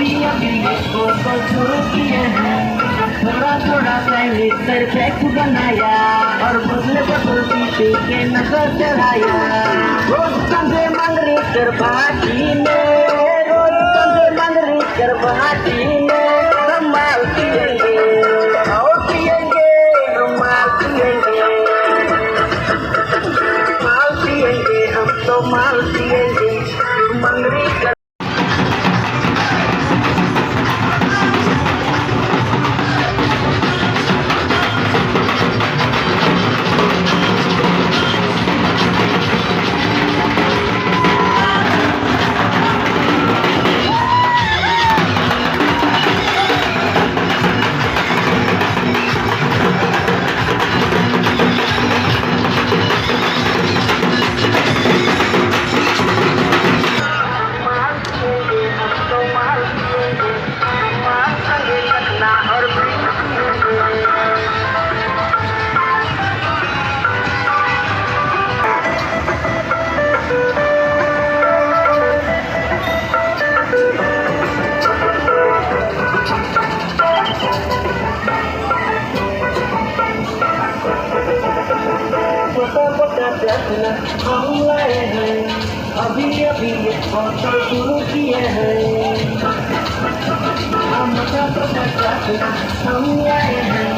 अभी अभी ये फोटो शुरू किए हैं, थोड़ा थोड़ा चाइनीज परफेक्ट बनाया और बदले बदलती पी के नजर चढ़ाया। रोज कंधे मंगरी कर बाटी में, रोज कंधे मंगरी कर बाटी में, रुमाल पिएंगे और पिएंगे, रुमाल पिएंगे, माल पिएंगे, हम तो माल पिएंगे मंगरी कर। हम लाए हैं, अभी अभी ये फोटो शुरू किए हैं, हम लाए हैं।